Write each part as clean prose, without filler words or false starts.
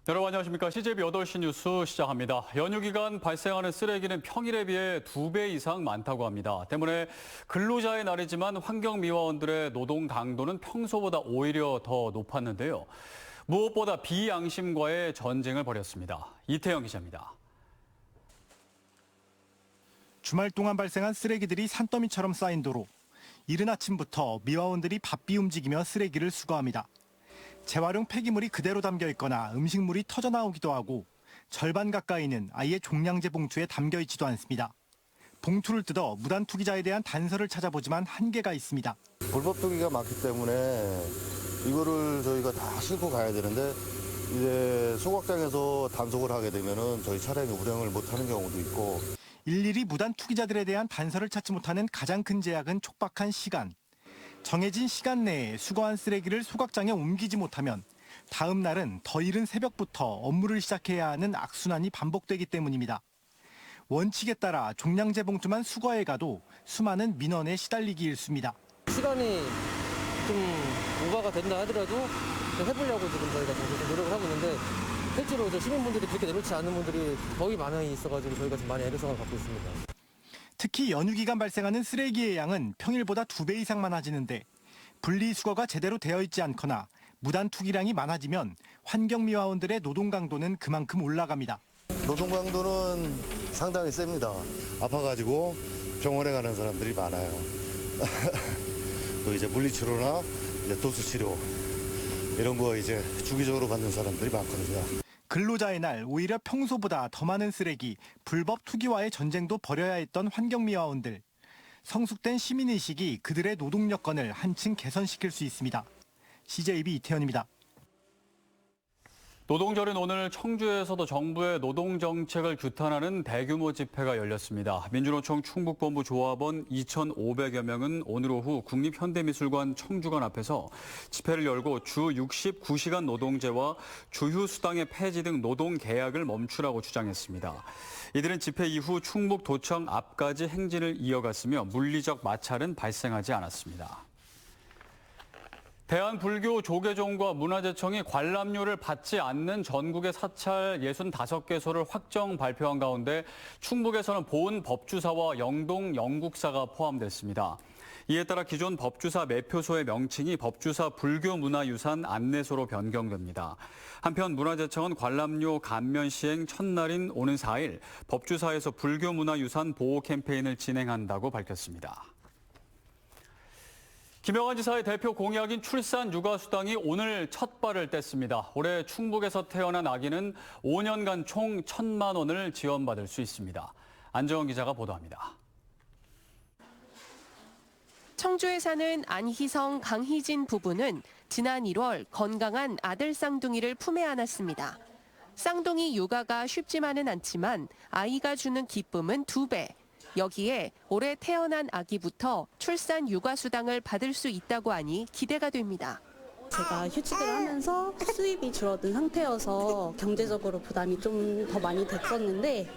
여러분 안녕하십니까. CJB 8시 뉴스 시작합니다. 연휴 기간 발생하는 쓰레기는 평일에 비해 2배 이상 많다고 합니다. 때문에 근로자의 날이지만 환경미화원들의 노동 강도는 평소보다 오히려 더 높았는데요. 무엇보다 비양심과의 전쟁을 벌였습니다. 이태영 기자입니다. 주말 동안 발생한 쓰레기들이 산더미처럼 쌓인 도로. 이른 아침부터 미화원들이 바삐 움직이며 쓰레기를 수거합니다. 재활용 폐기물이 그대로 담겨 있거나 음식물이 터져 나오기도 하고 절반 가까이는 아예 종량제 봉투에 담겨 있지도 않습니다. 봉투를 뜯어 무단 투기자에 대한 단서를 찾아보지만 한계가 있습니다. 불법 투기가 많기 때문에 이거를 저희가 다 싣고 가야 되는데 이제 소각장에서 단속을 하게 되면은 저희 차량이 운행을 못하는 경우도 있고. 일일이 무단 투기자들에 대한 단서를 찾지 못하는 가장 큰 제약은 촉박한 시간. 정해진 시간 내에 수거한 쓰레기를 소각장에 옮기지 못하면 다음 날은 더 이른 새벽부터 업무를 시작해야 하는 악순환이 반복되기 때문입니다. 원칙에 따라 종량제 봉투만 수거해 가도 수많은 민원에 시달리기 일쑤입니다. 시간이 좀 오버가 된다 하더라도 해보려고 지금 저희가 좀 노력을 하고 있는데 실제로 시민분들이 그렇게 내놓지 않는 분들이 거의 많이 있어가지고 저희가 좀 많이 애로사항을 갖고 있습니다. 특히 연휴 기간 발생하는 쓰레기의 양은 평일보다 2배 이상 많아지는데 분리수거가 제대로 되어 있지 않거나 무단 투기량이 많아지면 환경미화원들의 노동 강도는 그만큼 올라갑니다. 노동 강도는 상당히 셉니다. 아파가지고 병원에 가는 사람들이 많아요. 또 이제 물리치료나 이제 도수치료 이런 거 이제 주기적으로 받는 사람들이 많거든요. 근로자의 날 오히려 평소보다 더 많은 쓰레기, 불법 투기와의 전쟁도 벌여야 했던 환경미화원들. 성숙된 시민의식이 그들의 노동 여건을 한층 개선시킬 수 있습니다. CJB 이태현입니다. 노동절인 오늘 청주에서도 정부의 노동정책을 규탄하는 대규모 집회가 열렸습니다. 민주노총 충북본부 조합원 2,500여 명은 오늘 오후 국립현대미술관 청주관 앞에서 집회를 열고 주 69시간 노동제와 주휴수당의 폐지 등 노동계약을 멈추라고 주장했습니다. 이들은 집회 이후 충북도청 앞까지 행진을 이어갔으며 물리적 마찰은 발생하지 않았습니다. 대한불교 조계종과 문화재청이 관람료를 받지 않는 전국의 사찰 65개소를 확정 발표한 가운데 충북에서는 보은 법주사와 영동 영국사가 포함됐습니다. 이에 따라 기존 법주사 매표소의 명칭이 법주사 불교문화유산 안내소로 변경됩니다. 한편 문화재청은 관람료 감면 시행 첫날인 오는 4일 법주사에서 불교문화유산 보호 캠페인을 진행한다고 밝혔습니다. 김영환 지사의 대표 공약인 출산 육아수당이 오늘 첫 발을 뗐습니다. 올해 충북에서 태어난 아기는 5년간 총 1,000만 원을 지원받을 수 있습니다. 안정원 기자가 보도합니다. 청주에 사는 안희성, 강희진 부부는 지난 1월 건강한 아들 쌍둥이를 품에 안았습니다. 쌍둥이 육아가 쉽지만은 않지만 아이가 주는 기쁨은 2배. 여기에 올해 태어난 아기부터 출산 육아수당을 받을 수 있다고 하니 기대가 됩니다. 제가 휴직을 하면서 수입이 줄어든 상태여서 경제적으로 부담이 좀 더 많이 됐었는데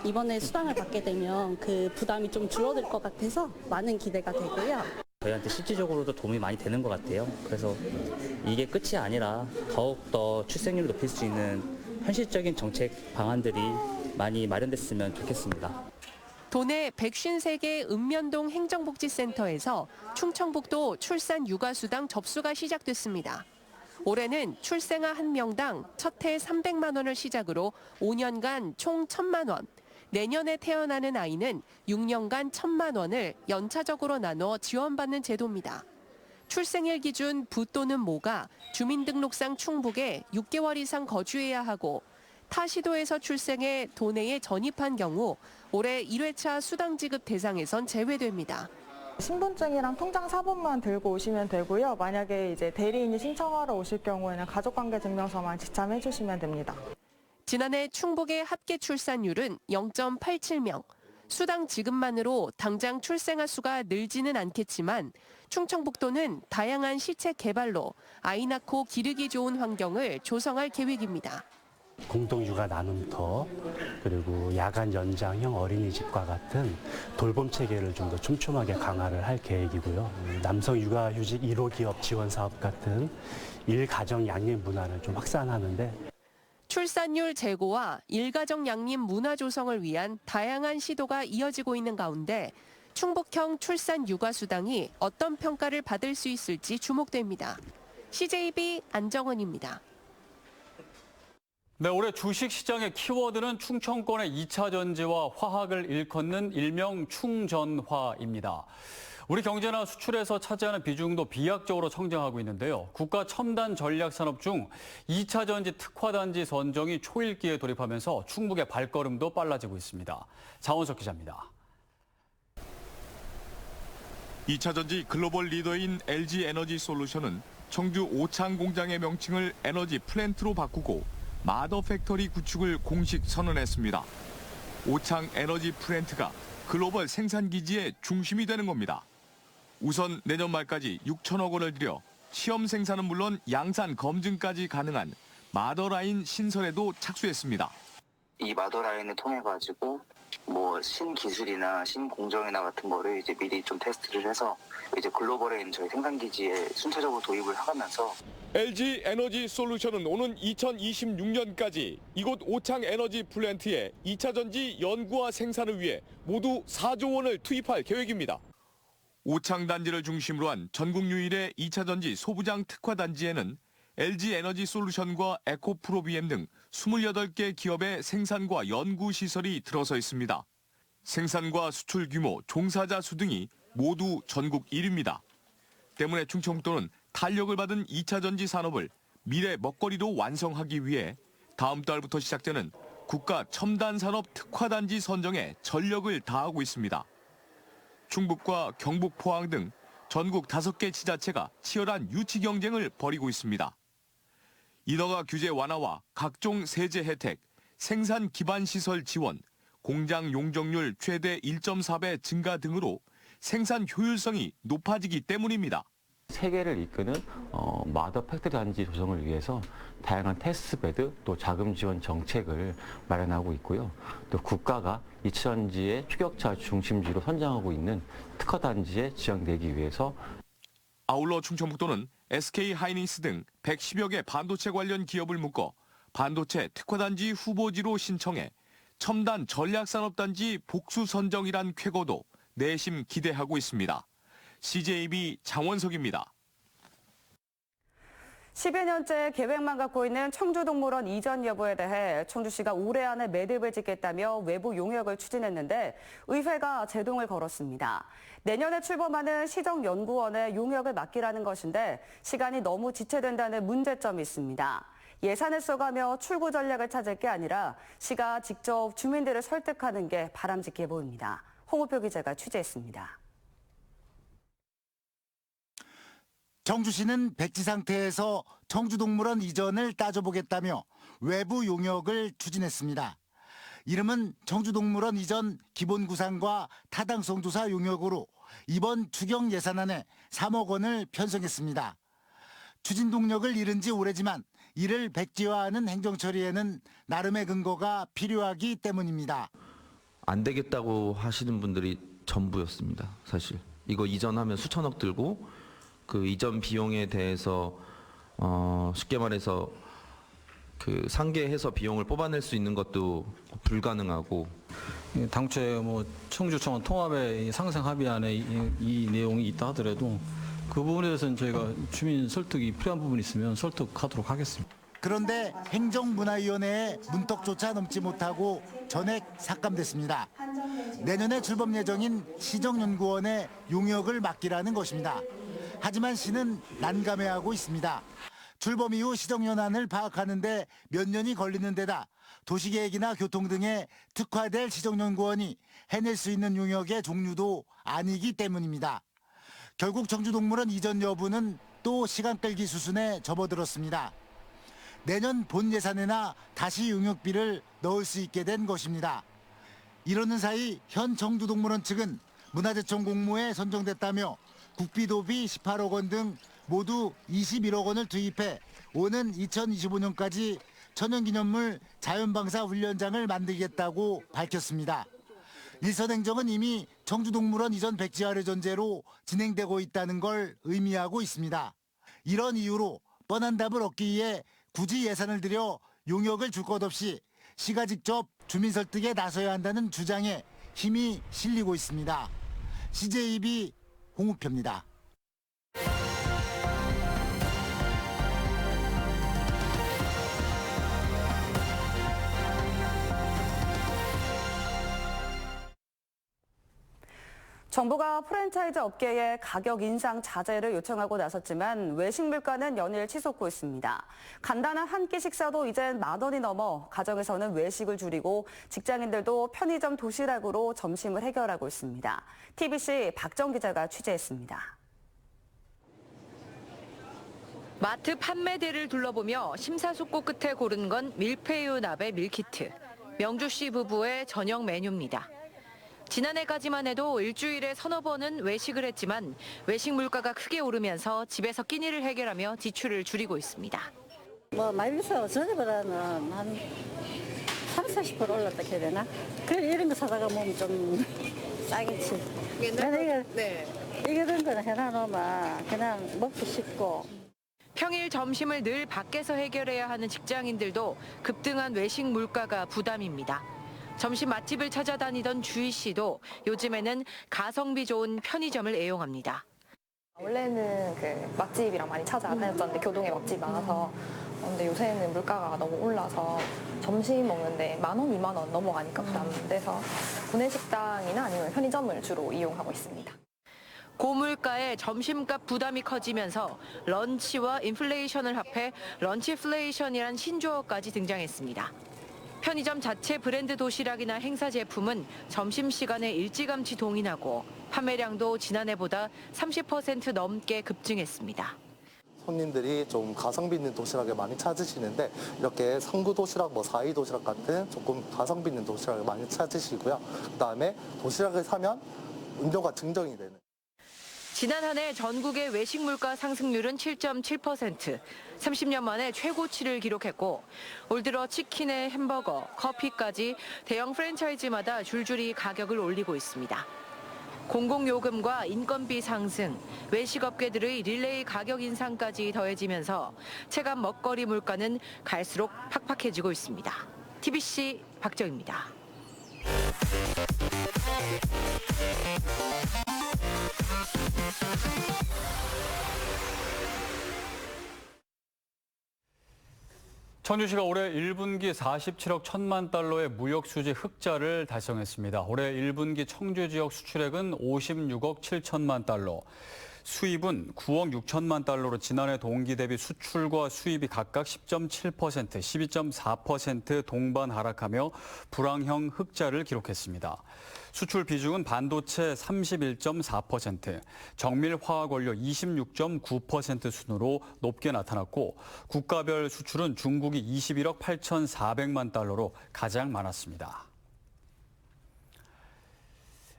이번에 수당을 받게 되면 그 부담이 좀 줄어들 것 같아서 많은 기대가 되고요. 저희한테 실질적으로도 도움이 많이 되는 것 같아요. 그래서 이게 끝이 아니라 더욱더 출생률을 높일 수 있는 현실적인 정책 방안들이 많이 마련됐으면 좋겠습니다. 도내 153개 읍면동 행정복지센터에서 충청북도 출산 육아수당 접수가 시작됐습니다. 올해는 출생아 1명당 첫 해 300만 원을 시작으로 5년간 총 1,000만 원, 내년에 태어나는 아이는 6년간 1,000만 원을 연차적으로 나눠 지원받는 제도입니다. 출생일 기준 부 또는 모가 주민등록상 충북에 6개월 이상 거주해야 하고 타 시도에서 출생해 도내에 전입한 경우 올해 1회차 수당 지급 대상에선 제외됩니다. 신분증이랑 통장 사본만 들고 오시면 되고요. 만약에 이제 대리인이 신청하러 오실 경우에는 가족관계증명서만 지참해 주시면 됩니다. 지난해 충북의 합계 출산율은 0.87명. 수당 지급만으로 당장 출생아 수가 늘지는 않겠지만 충청북도는 다양한 시책 개발로 아이 낳고 기르기 좋은 환경을 조성할 계획입니다. 공동육아 나눔터 그리고 야간 연장형 어린이집과 같은 돌봄 체계를 좀 더 촘촘하게 강화를 할 계획이고요. 남성 육아휴직 1호 기업 지원 사업 같은 일가정 양립 문화를 좀 확산하는데 출산율 제고와 일가정 양립 문화 조성을 위한 다양한 시도가 이어지고 있는 가운데 충북형 출산 육아 수당이 어떤 평가를 받을 수 있을지 주목됩니다. CJB 안정은입니다. 네, 올해 주식시장의 키워드는 충청권의 2차 전지와 화학을 일컫는 일명 충전화입니다. 우리 경제나 수출에서 차지하는 비중도 비약적으로 성장하고 있는데요. 국가 첨단 전략산업 중 2차 전지 특화단지 선정이 초읽기에 돌입하면서 충북의 발걸음도 빨라지고 있습니다. 자원석 기자입니다. 2차 전지 글로벌 리더인 LG 에너지 솔루션은 청주 오창 공장의 명칭을 에너지 플랜트로 바꾸고 마더 팩터리 구축을 공식 선언했습니다. 오창 에너지 플랜트가 글로벌 생산 기지의 중심이 되는 겁니다. 우선 내년 말까지 6천억 원을 들여 시험 생산은 물론 양산 검증까지 가능한 마더라인 신설에도 착수했습니다. 이 마더라인을 통해 가지고 신기술이나 신공정이나 같은 거를 이제 미리 좀 테스트를 해서 이제 글로벌에 있는 저희 생산 기지에 순차적으로 도입을 하면서 LG 에너지 솔루션은 오는 2026년까지 이곳 오창 에너지 플랜트에 2차 전지 연구와 생산을 위해 모두 4조 원을 투입할 계획입니다. 오창 단지를 중심으로 한 전국 유일의 2차 전지 소부장 특화 단지에는 LG 에너지 솔루션과 에코프로비엠 등 28개 기업의 생산과 연구 시설이 들어서 있습니다. 생산과 수출 규모, 종사자 수 등이 모두 전국 1위입니다. 때문에 충청도는 탄력을 받은 2차 전지 산업을 미래 먹거리로 완성하기 위해 다음 달부터 시작되는 국가 첨단 산업 특화 단지 선정에 전력을 다하고 있습니다. 충북과 경북, 포항 등 전국 5개 지자체가 치열한 유치 경쟁을 벌이고 있습니다. 인허가 규제 완화와 각종 세제 혜택, 생산 기반 시설 지원, 공장 용적률 최대 1.4배 증가 등으로 생산 효율성이 높아지기 때문입니다. 세계를 이끄는 마더 팩토리 단지 조성을 위해서 다양한 테스트베드 또 자금 지원 정책을 마련하고 있고요. 또 국가가 2차 전지의 추격차 중심지로 선정하고 있는 특화 단지에 지원되기 위해서 아울러 충청북도는 SK 하이닉스 등 110여 개 반도체 관련 기업을 묶어 반도체 특화단지 후보지로 신청해 첨단 전략산업단지 복수 선정이란 쾌거도 내심 기대하고 있습니다. CJB 장원석입니다. 10여 년째 계획만 갖고 있는 청주동물원 이전 여부에 대해 청주시가 올해 안에 매듭을 짓겠다며 외부 용역을 추진했는데 의회가 제동을 걸었습니다. 내년에 출범하는 시정연구원에 용역을 맡기라는 것인데 시간이 너무 지체된다는 문제점이 있습니다. 예산을 써가며 출구 전략을 찾을 게 아니라 시가 직접 주민들을 설득하는 게 바람직해 보입니다. 홍우표 기자가 취재했습니다. 청주시는 백지 상태에서 청주동물원 이전을 따져보겠다며 외부 용역을 추진했습니다. 이름은 청주동물원 이전 기본구상과 타당성 조사 용역으로 이번 추경 예산안에 3억 원을 편성했습니다. 추진 동력을 잃은 지 오래지만 이를 백지화하는 행정처리에는 나름의 근거가 필요하기 때문입니다. 안 되겠다고 하시는 분들이 전부였습니다. 사실 이거 이전하면 수천억 들고 그 이전 비용에 대해서 쉽게 말해서 그 상계해서 비용을 뽑아낼 수 있는 것도 불가능하고 당초에 청주청원 통합의 상생 합의안에 이 내용이 있다 하더라도 그 부분에 대해서는 저희가 주민 설득이 필요한 부분이 있으면 설득하도록 하겠습니다. 그런데 행정문화위원회에 문턱조차 넘지 못하고 전액 삭감됐습니다. 내년에 출범 예정인 시정연구원에 용역을 맡기라는 것입니다. 하지만 시는 난감해하고 있습니다. 출범 이후 시정연안을 파악하는데 몇 년이 걸리는 데다 도시계획이나 교통 등에 특화될 시정연구원이 해낼 수 있는 용역의 종류도 아니기 때문입니다. 결국 청주동물원 이전 여부는 또 시간 끌기 수순에 접어들었습니다. 내년 본 예산에나 다시 용역비를 넣을 수 있게 된 것입니다. 이러는 사이 현 청주동물원 측은 문화재청 공모에 선정됐다며 국비도비 18억 원 등 모두 21억 원을 투입해 오는 2025년까지 천연기념물 자연방사 훈련장을 만들겠다고 밝혔습니다. 일선 행정은 이미 청주동물원 이전 백지화를 전제로 진행되고 있다는 걸 의미하고 있습니다. 이런 이유로 뻔한 답을 얻기 위해 굳이 예산을 들여 용역을 줄 것 없이 시가 직접 주민 설득에 나서야 한다는 주장에 힘이 실리고 있습니다. CJB 홍우표입니다. 정부가 프랜차이즈 업계에 가격 인상 자제를 요청하고 나섰지만 외식 물가는 연일 치솟고 있습니다. 간단한 한 끼 식사도 이젠 10,000원이 넘어 가정에서는 외식을 줄이고 직장인들도 편의점 도시락으로 점심을 해결하고 있습니다. TBC 박정 기자가 취재했습니다. 마트 판매대를 둘러보며 심사숙고 끝에 고른 건 밀푀유 나베 밀키트. 명주 씨 부부의 저녁 메뉴입니다. 지난해까지만 해도 일주일에 서너 번은 외식을 했지만 외식 물가가 크게 오르면서 집에서 끼니를 해결하며 지출을 줄이고 있습니다. 많이 비싸요. 전에보다는 한 30-40% 올랐다 해야 되나? 그래 이런 거 사다가 먹으면 좀 싸겠지. 이게 된 거는 해놔놓으면 그냥 먹기 쉽고. 평일 점심을 늘 밖에서 해결해야 하는 직장인들도 급등한 외식 물가가 부담입니다. 점심 맛집을 찾아다니던 주희 씨도 요즘에는 가성비 좋은 편의점을 애용합니다. 원래는 그 맛집이랑 많이 찾아다녔었는데 교동에 맛집이 많아서 근데 요새는 물가가 너무 올라서 점심 먹는데 10,000원, 20,000원 넘어가니까 부담돼서 구내식당이나 아니면 편의점을 주로 이용하고 있습니다. 고물가에 점심값 부담이 커지면서 런치와 인플레이션을 합해 런치플레이션이란 신조어까지 등장했습니다. 편의점 자체 브랜드 도시락이나 행사 제품은 점심시간에 일찌감치 동인하고 판매량도 지난해보다 30% 넘게 급증했습니다. 손님들이 좀 가성비 있는 도시락을 많이 찾으시는데 이렇게 상구 도시락, 사이 도시락 같은 조금 가성비 있는 도시락을 많이 찾으시고요. 그다음에 도시락을 사면 음료가 증정이 되는. 지난 한 해 전국의 외식 물가 상승률은 7.7%, 30년 만에 최고치를 기록했고 올 들어 치킨에 햄버거, 커피까지 대형 프랜차이즈마다 줄줄이 가격을 올리고 있습니다. 공공요금과 인건비 상승, 외식업계들의 릴레이 가격 인상까지 더해지면서 체감 먹거리 물가는 갈수록 팍팍해지고 있습니다. TBC 박정입니다. 청주시가 올해 1분기 47억 1천만 달러의 무역 수지 흑자를 달성했습니다. 올해 1분기 청주 지역 수출액은 56억 7천만 달러, 수입은 9억 6천만 달러로 지난해 동기 대비 수출과 수입이 각각 10.7%, 12.4% 동반 하락하며 불황형 흑자를 기록했습니다. 수출 비중은 반도체 31.4%, 정밀화학원료 26.9% 순으로 높게 나타났고 국가별 수출은 중국이 21억 8,400만 달러로 가장 많았습니다.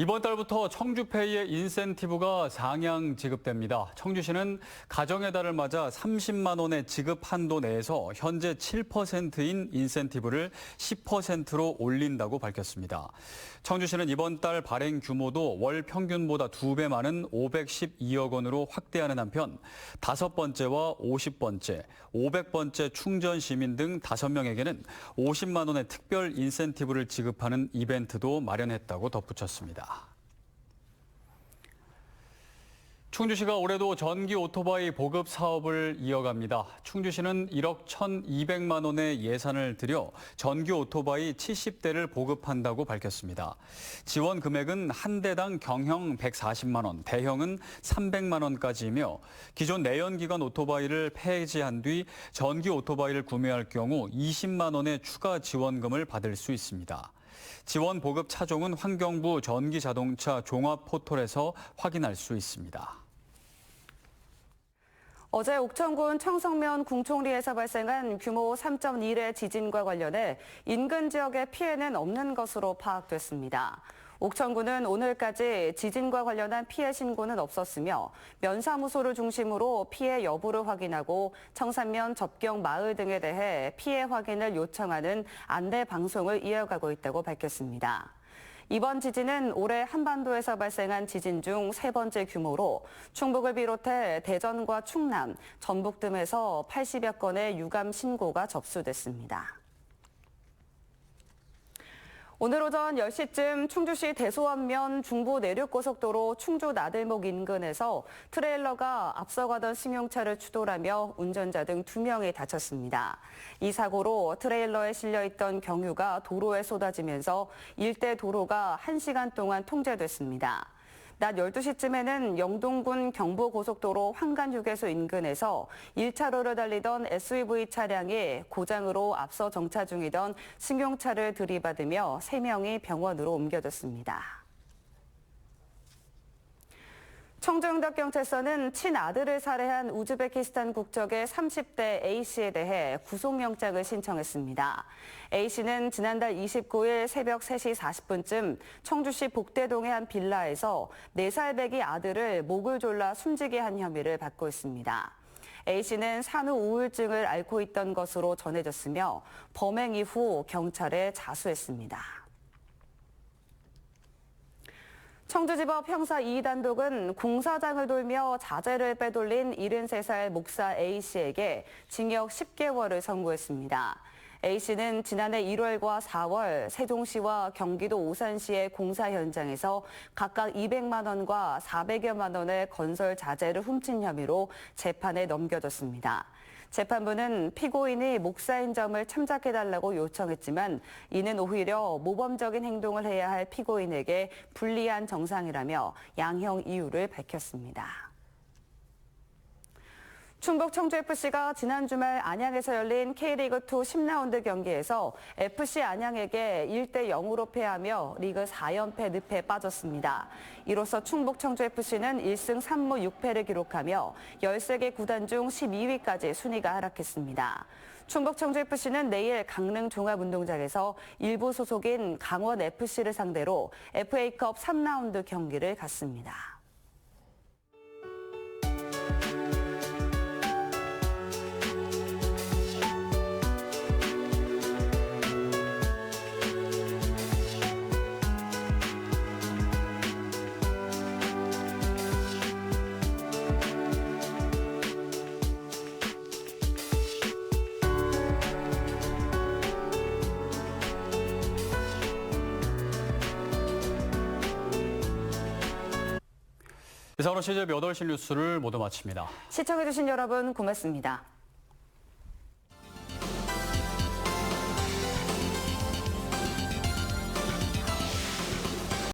이번 달부터 청주페이의 인센티브가 상향 지급됩니다. 청주시는 가정의 달을 맞아 30만 원의 지급 한도 내에서 현재 7%인 인센티브를 10%로 올린다고 밝혔습니다. 청주시는 이번 달 발행 규모도 월 평균보다 2배 많은 512억 원으로 확대하는 한편 5번째와 50번째, 500번째 충전 시민 등 5명에게는 50만 원의 특별 인센티브를 지급하는 이벤트도 마련했다고 덧붙였습니다. 충주시가 올해도 전기 오토바이 보급 사업을 이어갑니다. 충주시는 1억 1,200만 원의 예산을 들여 전기 오토바이 70대를 보급한다고 밝혔습니다. 지원 금액은 한 대당 경형 140만 원, 대형은 300만 원까지이며 기존 내연기관 오토바이를 폐지한 뒤 전기 오토바이를 구매할 경우 20만 원의 추가 지원금을 받을 수 있습니다. 지원 보급 차종은 환경부 전기자동차 종합 포털에서 확인할 수 있습니다. 어제 옥천군 청성면 궁총리에서 발생한 규모 3.1의 지진과 관련해 인근 지역의 피해는 없는 것으로 파악됐습니다. 옥천군은 오늘까지 지진과 관련한 피해 신고는 없었으며 면사무소를 중심으로 피해 여부를 확인하고 청산면 접경 마을 등에 대해 피해 확인을 요청하는 안내 방송을 이어가고 있다고 밝혔습니다. 이번 지진은 올해 한반도에서 발생한 지진 중 세 번째 규모로 충북을 비롯해 대전과 충남, 전북 등에서 80여 건의 유감 신고가 접수됐습니다. 오늘 오전 10시쯤 충주시 대소안면 중부 내륙고속도로 충주 나들목 인근에서 트레일러가 앞서가던 승용차를 추돌하며 운전자 등 2명이 다쳤습니다. 이 사고로 트레일러에 실려있던 경유가 도로에 쏟아지면서 일대 도로가 1시간 동안 통제됐습니다. 낮 12시쯤에는 영동군 경부고속도로 황간휴게소 인근에서 1차로를 달리던 SUV 차량이 고장으로 앞서 정차 중이던 승용차를 들이받으며 3명이 병원으로 옮겨졌습니다. 청주영덕경찰서는 친아들을 살해한 우즈베키스탄 국적의 30대 A씨에 대해 구속영장을 신청했습니다. A씨는 지난달 29일 새벽 3시 40분쯤 청주시 복대동의 한 빌라에서 4살 배기 아들을 목을 졸라 숨지게 한 혐의를 받고 있습니다. A씨는 산후 우울증을 앓고 있던 것으로 전해졌으며 범행 이후 경찰에 자수했습니다. 청주지법 형사 2단독은 공사장을 돌며 자재를 빼돌린 73살 목사 A씨에게 징역 10개월을 선고했습니다. A씨는 지난해 1월과 4월 세종시와 경기도 오산시의 공사 현장에서 각각 200만 원과 400여만 원의 건설 자재를 훔친 혐의로 재판에 넘겨졌습니다. 재판부는 피고인이 목사인 점을 참작해달라고 요청했지만 이는 오히려 모범적인 행동을 해야 할 피고인에게 불리한 정상이라며 양형 이유를 밝혔습니다. 충북 청주FC가 지난 주말 안양에서 열린 K리그2 10라운드 경기에서 FC 안양에게 1대 0으로 패하며 리그 4연패 늪에 빠졌습니다. 이로써 충북 청주FC는 1승 3무 6패를 기록하며 13개 구단 중 12위까지 순위가 하락했습니다. 충북 청주FC는 내일 강릉 종합운동장에서 일부 소속인 강원FC를 상대로 FA컵 3라운드 경기를 갖습니다. 이상으로 CJ 8시 뉴스를 모두 마칩니다. 시청해주신 여러분 고맙습니다.